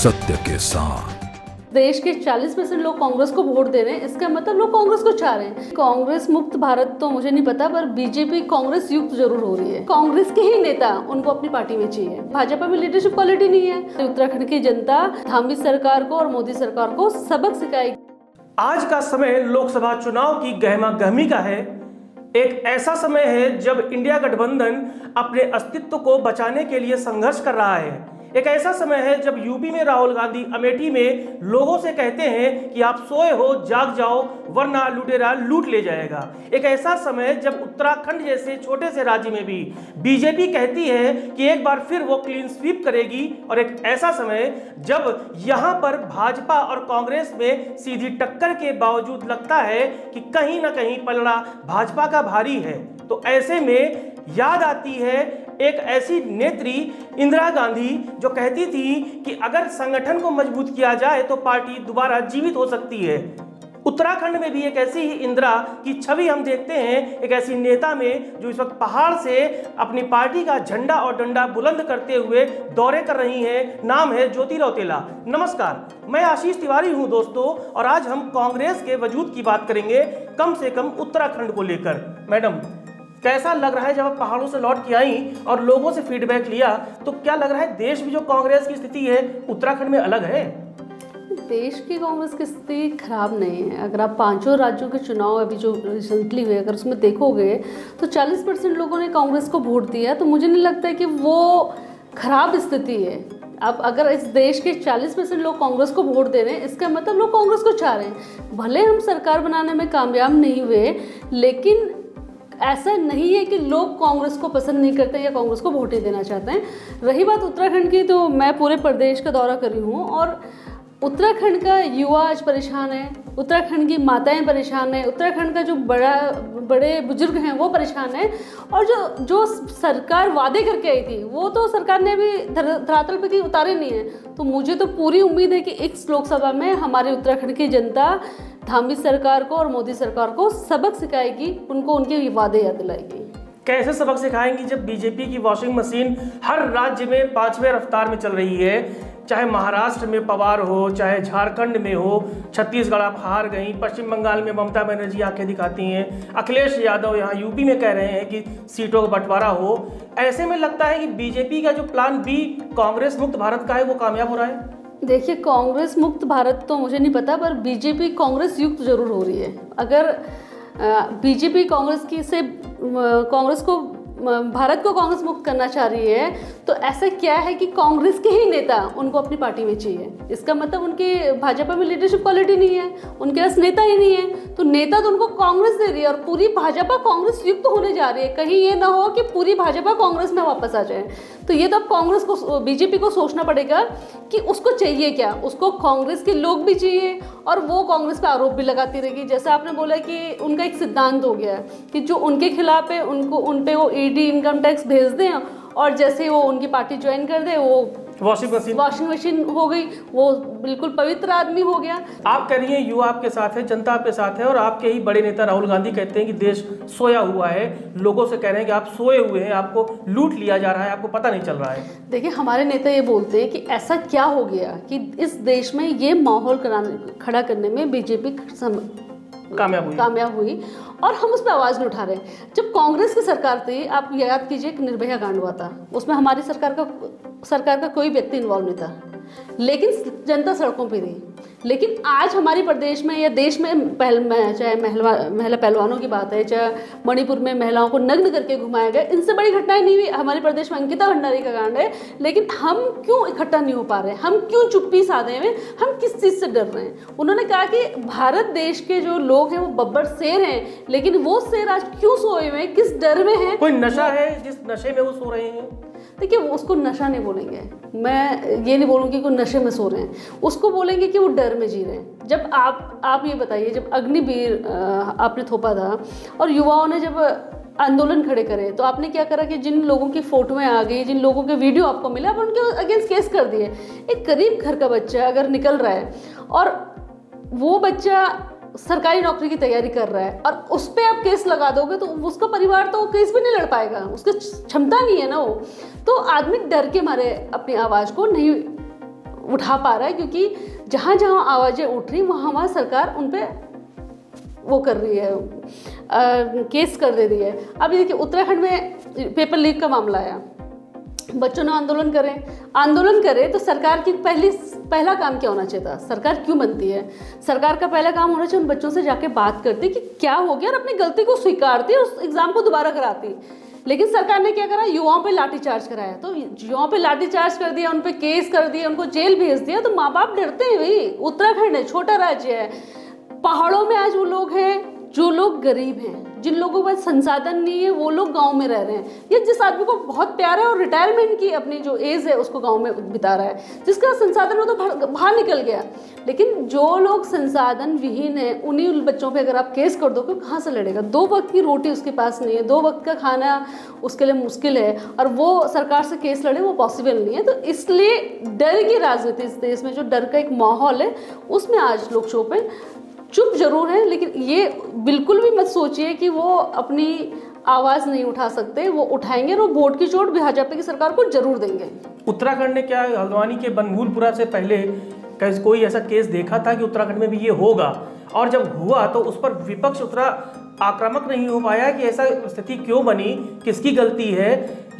सत्य के साथ। देश के 40% लोग कांग्रेस को वोट दे रहे हैं, इसका मतलब लोग कांग्रेस को चाह रहे हैं। कांग्रेस मुक्त भारत तो मुझे नहीं पता, पर बीजेपी कांग्रेस युक्त जरूर हो रही है। कांग्रेस के ही नेता उनको अपनी पार्टी में चाहिए। भाजपा में लीडरशिप क्वालिटी नहीं है। उत्तराखंड की जनता धामी सरकार को और मोदी सरकार को सबक सिखाएगी। आज का समय लोकसभा चुनाव की गहमा गहमी का है। एक ऐसा समय है जब इंडिया गठबंधन अपने अस्तित्व को बचाने के लिए संघर्ष कर रहा है। एक ऐसा समय है जब यूपी में राहुल गांधी अमेठी में लोगों से कहते हैं कि आप सोए हो जाग जाओ वरना लुटेरा लूट ले जाएगा। एक ऐसा समय जब उत्तराखंड जैसे छोटे से राज्य में भी बीजेपी कहती है कि एक बार फिर वो क्लीन स्वीप करेगी। और एक ऐसा समय जब यहाँ पर भाजपा और कांग्रेस में सीधी टक्कर के बावजूद लगता है कि कहीं ना कहीं पलड़ा भाजपा का भारी है। तो ऐसे में याद आती है एक ऐसी नेत्री इंदिरा गांधी जो कहती थी कि अगर संगठन को मजबूत किया जाए तो पार्टी दोबारा जीवित हो सकती है। उत्तराखंड में भी एक ऐसी ही इंदिरा की छवि हम देखते हैं, एक ऐसी नेता में जो इस वक्त पहाड़ से अपनी पार्टी का झंडा और डंडा बुलंद करते हुए दौरे कर रही हैं। नाम है ज्योति रौतेला। नमस्कार, मैं आशीष तिवारी हूं दोस्तों, और आज हम कांग्रेस के वजूद की बात करेंगे, कम से कम उत्तराखंड को लेकर। मैडम, कैसा लग रहा है जब आप पहाड़ों से लौट के आई और लोगों से फीडबैक लिया, तो क्या लग रहा है देश में जो कांग्रेस की स्थिति है उत्तराखंड में अलग है? देश की कांग्रेस की स्थिति खराब नहीं है। अगर आप पांचों राज्यों के चुनाव अभी जो रिसेंटली हुए अगर उसमें देखोगे तो 40% लोगों ने कांग्रेस को वोट दिया। तो मुझे नहीं लगता है कि वो खराब स्थिति है। अब अगर इस देश के 40% लोग कांग्रेस को वोट दे रहे हैं, इसका मतलब लोग कांग्रेस को चाह रहे हैं। भले हम सरकार बनाने में कामयाब नहीं हुए, लेकिन ऐसा नहीं है कि लोग कांग्रेस को पसंद नहीं करते या कांग्रेस को वोट नहीं देना चाहते हैं। रही बात उत्तराखंड की, तो मैं पूरे प्रदेश का दौरा करी हूँ और उत्तराखंड का युवा आज परेशान है, उत्तराखंड की माताएं परेशान है, उत्तराखंड का जो बड़े बुजुर्ग हैं वो परेशान है। और जो सरकार वादे करके आई थी वो तो सरकार ने अभी धरातल पे कहीं उतारे नहीं है। तो मुझे तो पूरी उम्मीद है कि इस लोकसभा में हमारे उत्तराखंड की जनता धामी सरकार को और मोदी सरकार को सबक सिखाएगी, उनको उनके वादे याद दिलाएगी। कैसे सबक सिखाएंगी जब बीजेपी की वॉशिंग मशीन हर राज्य में 5वें रफ्तार में चल रही है? चाहे महाराष्ट्र में पवार हो, चाहे झारखंड में हो, छत्तीसगढ़ आप हार गई, पश्चिम बंगाल में ममता बनर्जी आंखें दिखाती हैं, अखिलेश यादव यहाँ यूपी में कह रहे हैं कि सीटों का बंटवारा हो। ऐसे में लगता है कि बीजेपी का जो प्लान बी कांग्रेस मुक्त भारत का है वो कामयाब हो रहा है। देखिए, कांग्रेस मुक्त भारत तो मुझे नहीं पता, पर बीजेपी कांग्रेस युक्त जरूर हो रही है। अगर बीजेपी कांग्रेस को भारत को कांग्रेस मुक्त करना चाह रही है, तो ऐसा क्या है कि कांग्रेस के ही नेता उनको अपनी पार्टी में चाहिए। इसका मतलब उनके भाजपा में लीडरशिप क्वालिटी नहीं है, उनके पास नेता ही नहीं है। तो नेता तो उनको कांग्रेस दे रही है और पूरी भाजपा कांग्रेस युक्त होने जा रही है। कहीं ये ना हो कि पूरी भाजपा कांग्रेस में वापस आ जाए। तो ये तो अब कांग्रेस को, बीजेपी को सोचना पड़ेगा कि उसको चाहिए क्या। उसको कांग्रेस के लोग भी चाहिए और वो कांग्रेस पे आरोप भी लगाती रहेगी। जैसा आपने बोला कि उनका एक सिद्धांत हो गया कि जो उनके खिलाफ है उन पे वो ईडी इनकम टैक्स भेज दें, और जैसे वो उनकी पार्टी ज्वाइन कर दे वो वॉशिंग मशीन हो गई, वो बिल्कुल पवित्र आदमी हो गया। आप कह रही हैं युवा आपके साथ है, जनता आपके साथ है, और आपके ही बड़े नेता राहुल गांधी कहते हैं कि देश सोया हुआ है। लोगों से कह रहे हैं कि आप सोए हुए हैं, आपको लूट लिया जा रहा है, आपको पता नहीं चल रहा है। देखिए, हमारे नेता ये बोलते हैं कि ऐसा क्या हो गया कि इस देश में ये माहौल खड़ा करने में बीजेपी कामयाब हुई और हम उस पर आवाज़ नहीं उठा रहे हैं। जब कांग्रेस की सरकार थी, आप याद कीजिए कि निर्भया कांड हुआ था, उसमें हमारी सरकार का कोई व्यक्ति इन्वॉल्व नहीं था, लेकिन जनता सड़कों पे थी। लेकिन आज हमारे प्रदेश में या देश में चाहे महिला पहलवानों की बात है, चाहे मणिपुर में महिलाओं को नग्न करके घुमाया गया, इनसे बड़ी घटनाएं नहीं हुई। हमारे प्रदेश में अंकिता भंडारी का कांड है, लेकिन हम क्यों इकट्ठा नहीं हो पा रहे हैं? हम क्यों चुप्पी साधे हुए? हम किस चीज़ से डर रहे हैं? उन्होंने कहा कि भारत देश के जो लोग हैं वो बब्बर शेर हैं, लेकिन वो शेर आज क्यों सोए हुए हैं, किस डर में है? कोई नशा है जिस नशे में वो सो रहे हैं? देखिए, उसको नशा नहीं बोलेंगे, मैं ये नहीं बोलूँगी कि वो नशे में सो रहे हैं, उसको बोलेंगे कि वो डर में जी रहे हैं। जब आप ये बताइए, जब अग्निवीर आपने थोपा था और युवाओं ने जब आंदोलन खड़े करे, तो आपने क्या करा कि जिन लोगों की फोटोएं आ गई, जिन लोगों के वीडियो आपको मिले, आप उनके अगेंस्ट केस कर दिए। एक गरीब घर का बच्चा अगर निकल रहा है और वो बच्चा सरकारी नौकरी की तैयारी कर रहा है और उस पर आप केस लगा दोगे तो उसका परिवार तो केस भी नहीं लड़ पाएगा, उसकी क्षमता नहीं है ना वो। तो आदमी डर के मारे अपनी आवाज़ को नहीं उठा पा रहा है, क्योंकि जहाँ जहाँ आवाज़ें उठ रही वहाँ वहाँ सरकार उन पे वो कर रही है, केस कर दे रही है। अभी देखिए उत्तराखंड में पेपर लीक का मामला आया, बच्चों ने आंदोलन करें तो सरकार की पहला काम क्या होना चाहिए था? सरकार क्यों बनती है? सरकार का पहला काम होना चाहिए उन बच्चों से जाके बात करती कि क्या हो गया और अपनी गलती को स्वीकारती और उस एग्ज़ाम को दोबारा कराती। लेकिन सरकार ने क्या करा? युवाओं पे लाठीचार्ज कराया। तो युवाओं पे लाठीचार्ज कर दिया, उन पे केस कर दिया, उनको जेल भेज दिया। तो माँ बाप डरते हैं भाई। उत्तराखंड है, छोटा राज्य है, पहाड़ों में आज वो लोग हैं जो लोग गरीब हैं, जिन लोगों के पास संसाधन नहीं है, वो लोग गांव में रह रहे हैं। ये जिस आदमी को बहुत प्यार है और रिटायरमेंट की अपनी जो एज है उसको गांव में बिता रहा है, जिसका संसाधन हो तो बाहर निकल गया। लेकिन जो लोग संसाधन विहीन है, उन्हीं बच्चों पे अगर आप केस कर दो तो कहाँ से लड़ेगा? 2 वक्त की रोटी उसके पास नहीं है, 2 वक्त का खाना उसके लिए मुश्किल है, और वो सरकार से केस लड़े वो पॉसिबल नहीं है। तो इसलिए डर की राजनीति इस देश में, जो डर का एक माहौल है, उसमें आज लोग चुप जरूर है, लेकिन ये बिल्कुल भी मत सोचिए कि वो अपनी आवाज़ नहीं उठा सकते। वो उठाएंगे और वो वोट की चोट भाजपा की सरकार को जरूर देंगे। उत्तराखंड ने क्या हल्द्वानी के बनभूलपुरा से पहले कोई ऐसा केस देखा था कि उत्तराखंड में भी ये होगा? और जब हुआ तो उस पर विपक्ष उतना आक्रामक नहीं हो पाया कि ऐसा स्थिति क्यों बनी, किसकी गलती है।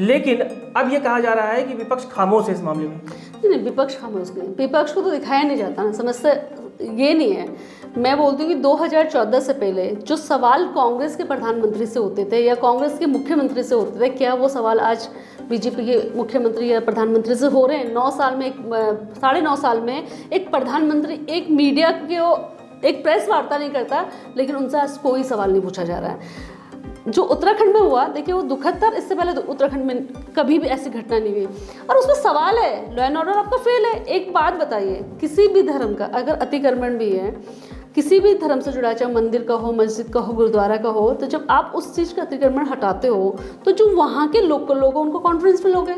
लेकिन अब ये कहा जा रहा है कि विपक्ष खामोश है इस मामले में। नहीं, विपक्ष खामोश नहीं, विपक्ष को तो दिखाया नहीं जाता ना। समस्या ये नहीं है। मैं बोलती हूँ कि 2014 से पहले जो सवाल कांग्रेस के प्रधानमंत्री से होते थे या कांग्रेस के मुख्यमंत्री से होते थे, क्या वो सवाल आज बीजेपी के मुख्यमंत्री या प्रधानमंत्री से हो रहे हैं? 9 साल में 9.5 साल में एक प्रधानमंत्री एक मीडिया के एक प्रेस वार्ता नहीं करता, लेकिन उनसे आज कोई सवाल नहीं पूछा जा रहा है। जो उत्तराखंड में हुआ, देखिए वो दुखद था। इससे पहले उत्तराखंड में कभी भी ऐसी घटना नहीं हुई, और उसमें सवाल है, लॉ एंड ऑर्डर आपका फेल है। एक बात बताइए, किसी भी धर्म का अगर अतिक्रमण भी है, किसी भी धर्म से जुड़ा, चाहे मंदिर का हो, मस्जिद का हो, गुरुद्वारा का हो, तो जब आप उस चीज़ का अतिक्रमण हटाते हो तो जो वहाँ के लोकल लोग उनको कॉन्फिडेंस में लोगे।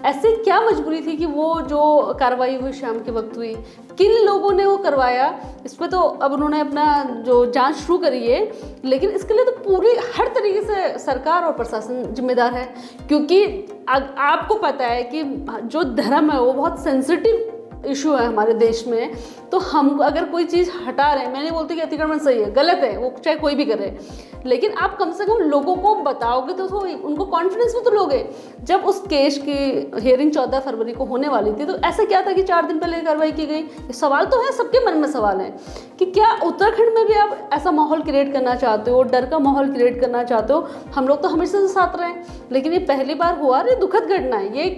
ऐसे क्या मजबूरी थी कि वो जो कार्रवाई हुई शाम के वक्त हुई, किन लोगों ने वो करवाया? इस पर तो अब उन्होंने अपना जो जांच शुरू करी है, लेकिन इसके लिए तो पूरी हर तरीके से सरकार और प्रशासन जिम्मेदार है। क्योंकि आपको पता है कि जो धर्म है वो बहुत सेंसिटिव इशू है हमारे देश में। तो हम अगर कोई चीज़ हटा रहे हैं, मैं नहीं बोलती कि अतिक्रमण सही है, गलत है, वो चाहे कोई भी करे, लेकिन आप कम से कम लोगों को बताओगे तो उनको कॉन्फिडेंस में तो लोगे। जब उस केस की हियरिंग 14 फरवरी को होने वाली थी, तो ऐसा क्या था कि 4 दिन पहले कार्रवाई की गई? सवाल तो है, सबके मन में सवाल है कि क्या उत्तराखंड में भी आप ऐसा माहौल क्रिएट करना चाहते हो, डर का माहौल क्रिएट करना चाहते हो? हम लोग तो हमेशा से साथ रहे, लेकिन ये पहली बार हुआ। ये दुखद घटना है। ये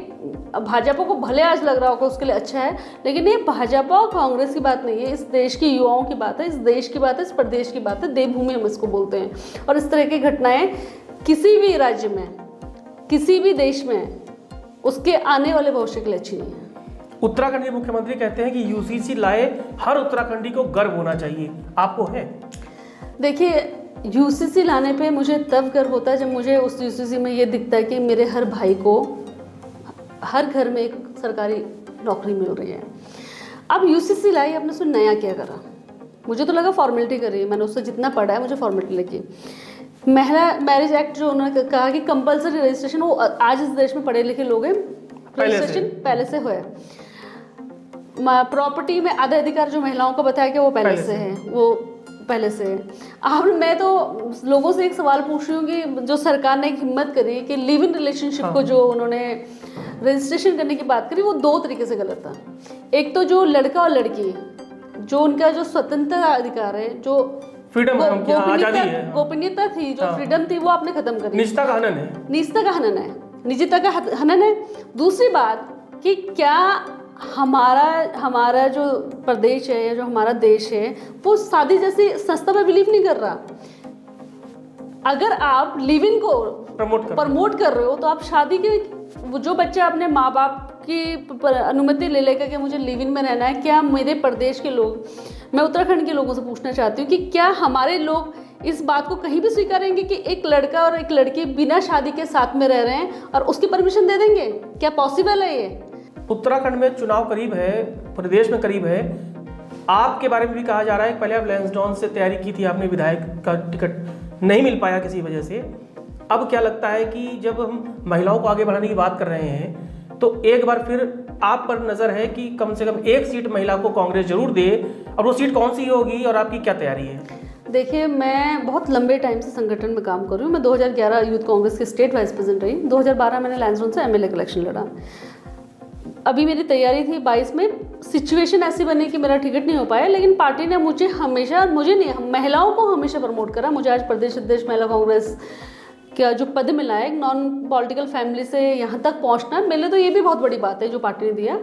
भाजपा को भले आज लग रहा होगा उसके लिए अच्छा है, लेकिन ये भाजपा और कांग्रेस की बात नहीं है, इस देश के युवाओं की बात है, इस देश की बात है, इस प्रदेश की बात है। देवभूमि हम इसको बोलते हैं। और इस तरह की घटनाएं किसी भी राज्य में, किसी भी देश में, उसके आने वाले भविष्य के लिए अच्छी नहीं है। उत्तराखंड के मुख्यमंत्री कहते हैं कि यूसीसी लाए हर उत्तराखंडी को गर्व होना चाहिए, आपको है? देखिए, यूसीसी लाने पे मुझे तब गर्व होता है जब मुझे उस यूसीसी में ये दिखता है कि मेरे हर भाई को हर घर में एक सरकारी नौकरी मिल रही है। अब यूसीसी लाई, आपने उसमें नया क्या करा? मुझे तो लगा फॉर्मेलिटी करी, मैंने उससे जितना पढ़ा है मुझे फॉर्मेलिटी लगी। महिला मैरिज एक्ट जो उन्होंने कहा कि कंपलसरी रजिस्ट्रेशन, वो आज इस देश में पढ़े लिखे लोग हैं, रजिस्ट्रेशन पहले से है। प्रॉपर्टी में आधा अधिकार जो महिलाओं को बताया कि वो पहले से है, वो पहले से है। अब मैं तो लोगों से एक सवाल पूछ रही हूँ कि जो सरकार ने एक हिम्मत करी कि लिव इन रिलेशनशिप को जो उन्होंने रजिस्ट्रेशन करने की बात करी, वो 2 तरीके से गलत था। एक तो जो लड़का और लड़की, जो उनका जो स्वतंत्रता अधिकार है, जो फ्रीडम गोपनीयता थी, जो फ्रीडम थी, वो आपने खत्म करी। निजता का हनन है, निजता का हनन है। दूसरी बात कि क्या हमारा जो प्रदेश है या जो हमारा देश है वो शादी जैसी संस्था में बिलीव नहीं कर रहा। अगर आप लिव इन को प्रमोट कर रहे हो तो आप शादी के, जो बच्चा अपने माँ बाप की अनुमति ले लेकर कि मुझे लिव इन में रहना है, क्या मेरे प्रदेश के लोग, मैं उत्तराखंड के लोगों से पूछना चाहती हूँ कि क्या हमारे लोग इस बात को कहीं भी स्वीकारेंगे कि एक लड़का और एक लड़की बिना शादी के साथ में रह रहे हैं और उसकी परमिशन दे देंगे? क्या पॉसिबल है ये? उत्तराखंड में चुनाव करीब है, प्रदेश में करीब है। आपके बारे में भी कहा जा रहा है कि पहले आप लैंसडाउन से तैयारी की थी, आपने विधायक का टिकट नहीं मिल पाया किसी वजह से। अब क्या लगता है कि जब हम महिलाओं को आगे बढ़ाने की बात कर रहे हैं तो एक बार फिर आप पर नज़र है कि कम से कम एक सीट महिला को कांग्रेस जरूर दे, और वो सीट कौन सी होगी और आपकी क्या तैयारी है? देखिए, मैं बहुत लंबे टाइम से संगठन में काम कर रही हूँ। मैं 2011 यूथ कांग्रेस की स्टेट वाइस प्रेसिडेंट रही। 2012 मैंने लैंसडौन से एमएलए का इलेक्शन लड़ा। अभी मेरी तैयारी थी 22 में। सिचुएशन ऐसी बनी कि मेरा टिकट नहीं हो पाया, लेकिन पार्टी ने मुझे हमेशा, मुझे नहीं, महिलाओं को हमेशा प्रमोट करा। मुझे आज प्रदेश अध्यक्ष महिला कांग्रेस का जो पद मिला है, एक नॉन पॉलिटिकल फैमिली से यहाँ तक पहुँचना, मेरे लिए तो ये भी बहुत बड़ी बात है जो पार्टी ने दिया।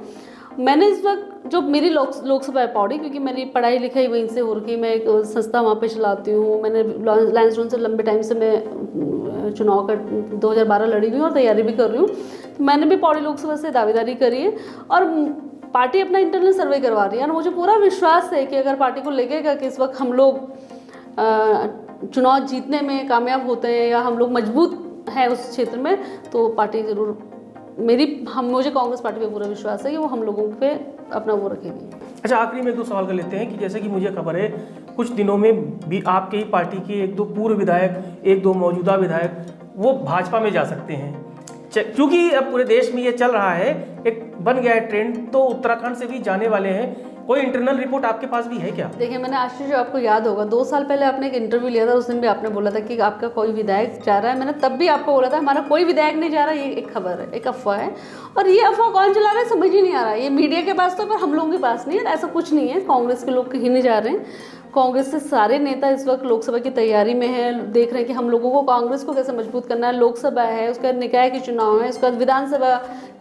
मैंने इस वक्त जो मेरी लोकसभा है पौड़ी, क्योंकि मेरी पढ़ाई लिखाई वहीं से हो रही, मैं एक संस्था वहाँ पे चलाती हूँ। मैंने लैंसडौन से लंबे टाइम से मैं चुनाव का 2012 लड़ी हुई हूँ और तैयारी भी कर रही हूँ। तो मैंने भी पौड़ी लोकसभा से दावेदारी करी है और पार्टी अपना इंटरनल सर्वे करवा रही है। और मुझे पूरा विश्वास है कि अगर पार्टी को लगेगा कि इस वक्त हम लोग चुनाव जीतने में कामयाब होते हैं या हम लोग मजबूत हैं उस क्षेत्र में, तो पार्टी ज़रूर मुझे कांग्रेस पार्टी पे पूरा विश्वास है कि वो हम लोगों पे अपना वो रखेगी। अच्छा, आखिरी में एक दो सवाल कर लेते हैं कि जैसे कि मुझे खबर है कुछ दिनों में भी आपके ही पार्टी के एक दो पूर्व विधायक, एक दो मौजूदा विधायक वो भाजपा में जा सकते हैं। क्योंकि अब पूरे देश में ये चल रहा है, एक बन गया है ट्रेंड, तो उत्तराखंड से भी जाने वाले हैं। कोई इंटरनल रिपोर्ट आपके पास भी है क्या? देखिए, मैंने आशीष जो आपको याद होगा 2 साल पहले आपने एक इंटरव्यू लिया था, उस दिन भी आपने बोला था कि आपका कोई विधायक जा रहा है। मैंने तब भी आपको बोला था हमारा कोई विधायक नहीं जा रहा, ये एक खबर है, एक अफवाह है। और ये अफवाह कौन चला रहा है समझ ही नहीं आ रहा है। ये मीडिया के पास तो, पर हम लोगों के पास नहीं है। ऐसा कुछ नहीं है, कांग्रेस के लोग कहीं नहीं जा रहे हैं। कांग्रेस से सारे नेता इस वक्त लोकसभा की तैयारी में है, देख रहे हैं कि हम लोगों को कांग्रेस को कैसे मजबूत करना है। लोकसभा है, उसके बाद निकाय के चुनाव है, उसके बाद विधानसभा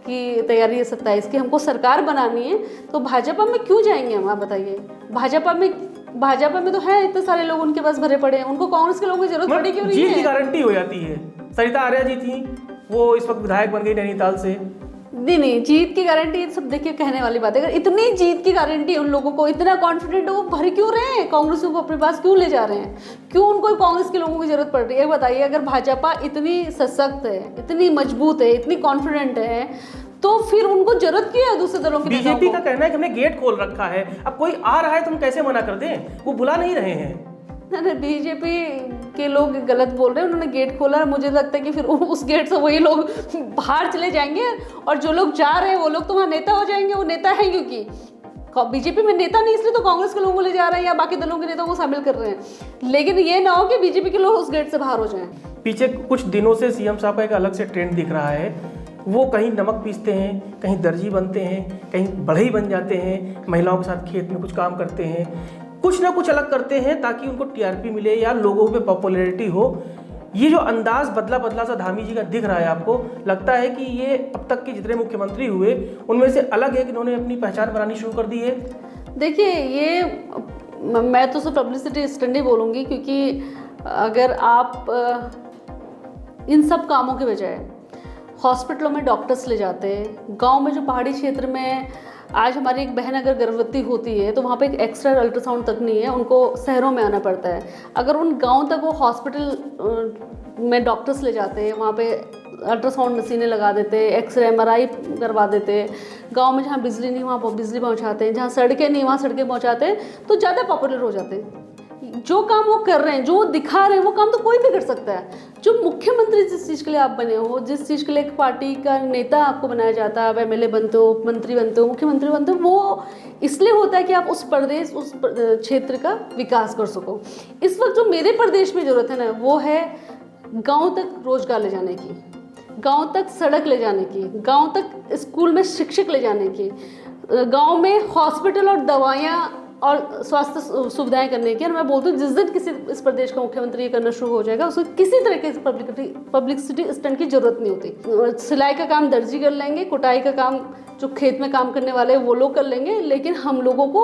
की तैयारी है 27 की, हमको सरकार बनानी है। तो भाजपा में क्यों जाएंगे हम, आप बताइए। भाजपा में तो है इतने सारे लोग उनके पास भरे पड़े हैं, उनको कांग्रेस के लोगों की जरूरत पड़ी क्यों नहीं है? जीत की गारंटी हो जाती है। सरिता आर्या जी थी, वो इस वक्त विधायक बन गई नैनीताल से। नहीं, जीत की गारंटी सब देखिए कहने वाली बात है। अगर इतनी जीत की गारंटी उन लोगों को, इतना कॉन्फिडेंट, वो भर क्यों रहे हैं, कांग्रेस को अपने पास क्यों ले जा रहे हैं, क्यों उनको कांग्रेस के लोगों की जरूरत पड़ रही है? बताइए, अगर भाजपा इतनी सशक्त है, इतनी मजबूत है, इतनी कॉन्फिडेंट है, तो फिर उनको जरूरत क्यों है दूसरे दलों की? बीजेपी का कहना है कि हमने गेट खोल रखा है, अब कोई आ रहा है तो हम कैसे मना कर दें? वो बुला नहीं रहे हैं। नहीं, बीजेपी के लोग गलत बोल रहे हैं। उन्होंने गेट खोला, मुझे लगता है कि फिर उस गेट से वही लोग बाहर चले जाएंगे और जो लोग जा रहे हैं वो लोग तो वहाँ नेता हो जाएंगे। वो नेता हैं, क्योंकि बीजेपी में नेता नहीं, इसलिए तो कांग्रेस के लोगों को ले जा रहे हैं या बाकी दलों के नेताओं को शामिल कर रहे हैं। लेकिन ये ना हो कि बीजेपी के लोग उस गेट से बाहर हो जाएं। पीछे कुछ दिनों से सीएम साहब का एक अलग से ट्रेंड दिख रहा है। वो कहीं नमक पीसते हैं, कहीं दर्जी बनते हैं, कहीं बढ़ई बन जाते हैं, महिलाओं के साथ खेत में कुछ काम करते हैं, कुछ ना कुछ अलग करते हैं ताकि उनको टीआरपी मिले या लोगों पे पॉपुलैरिटी हो। ये जो अंदाज बदला सा धामी जी का दिख रहा है, आपको लगता है कि ये अब तक के जितने मुख्यमंत्री हुए उनमें से अलग है कि इन्होंने अपनी पहचान बनानी शुरू कर दी है? देखिए, ये मैं तो सिर्फ पब्लिसिटी स्टंट ही बोलूँगी, क्योंकि अगर आप इन सब कामों के बजाय हॉस्पिटलों में डॉक्टर्स ले जाते हैं, गांव में जो पहाड़ी क्षेत्र में आज हमारी एक बहन अगर गर्भवती होती है तो वहाँ पे एक एक्स्ट्रा अल्ट्रासाउंड तक नहीं है, उनको शहरों में आना पड़ता है। अगर उन गांव तक वो हॉस्पिटल में डॉक्टर्स ले जाते हैं, वहाँ पे अल्ट्रासाउंड मशीनें लगा देते हैं, एक्सरे एमआरआई करवा देते हैं, गांव में जहाँ बिजली नहीं वहाँ बिजली पहुँचाते हैं, जहाँ सड़कें नहीं वहाँ सड़कें पहुँचाते हैं, तो ज़्यादा पॉपुलर हो जाते हैं। जो काम वो कर रहे हैं, जो वो दिखा रहे हैं, वो काम तो कोई भी कर सकता है। जो मुख्यमंत्री जिस चीज़ के लिए आप बने हो, जिस चीज़ के लिए एक पार्टी का नेता आपको बनाया जाता है, आप एमएलए बनते हो, मंत्री बनते हो, मुख्यमंत्री बनते हो, वो इसलिए होता है कि आप उस प्रदेश, उस क्षेत्र का विकास कर सको। इस वक्त जो मेरे प्रदेश में ज़रूरत है ना, वो है गाँव तक रोजगार ले जाने की, गाँव तक सड़क ले जाने की, गाँव तक स्कूल में शिक्षक ले जाने की, गाँव में हॉस्पिटल और दवाइयाँ और स्वास्थ्य सुविधाएं करने की। और मैं बोलती हूँ जिस दिन किसी इस प्रदेश का मुख्यमंत्री ये करना शुरू हो जाएगा, उसको किसी तरह के पब्लिसिटी स्टंट की जरूरत नहीं होती। सिलाई का काम दर्जी कर लेंगे, कुटाई का काम जो खेत में काम करने वाले वो लोग कर लेंगे, लेकिन हम लोगों को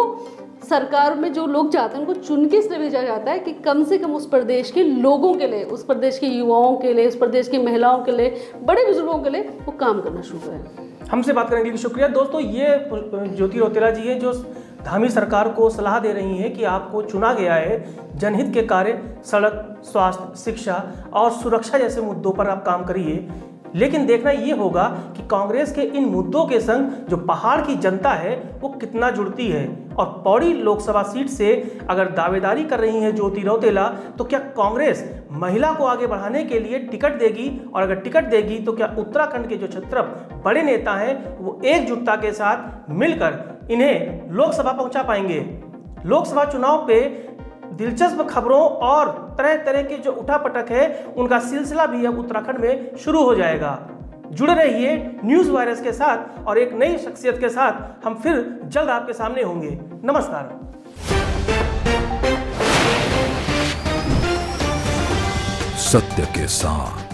सरकार में जो लोग जाते हैं उनको चुन के इसलिए भेजा जाता है कि कम से कम उस प्रदेश के लोगों के लिए, उस प्रदेश के युवाओं के लिए, उस प्रदेश की महिलाओं के लिए, बड़े बुजुर्गों के लिए वो काम करना शुरू करें। हमसे बात करने के लिए शुक्रिया। दोस्तों, ये ज्योति रौतेला जी है जो धामी सरकार को सलाह दे रही हैं कि आपको चुना गया है जनहित के कार्य, सड़क, स्वास्थ्य, शिक्षा और सुरक्षा जैसे मुद्दों पर आप काम करिए। लेकिन देखना ये होगा कि कांग्रेस के इन मुद्दों के संग जो पहाड़ की जनता है वो कितना जुड़ती है। और पौड़ी लोकसभा सीट से अगर दावेदारी कर रही है ज्योति रौतेला, तो क्या कांग्रेस महिला को आगे बढ़ाने के लिए टिकट देगी? और अगर टिकट देगी तो क्या उत्तराखंड के जो 16 बड़े नेता हैं वो एकजुटता के साथ मिलकर इन्हें लोकसभा पहुंचा पाएंगे? लोकसभा चुनाव पे दिलचस्प खबरों और तरह तरह के जो उठापटक है उनका सिलसिला भी अब उत्तराखंड में शुरू हो जाएगा। जुड़े रहिए न्यूज़ वायरस के साथ और एक नई शख्सियत के साथ हम फिर जल्द आपके सामने होंगे। नमस्कार। सत्य के साथ।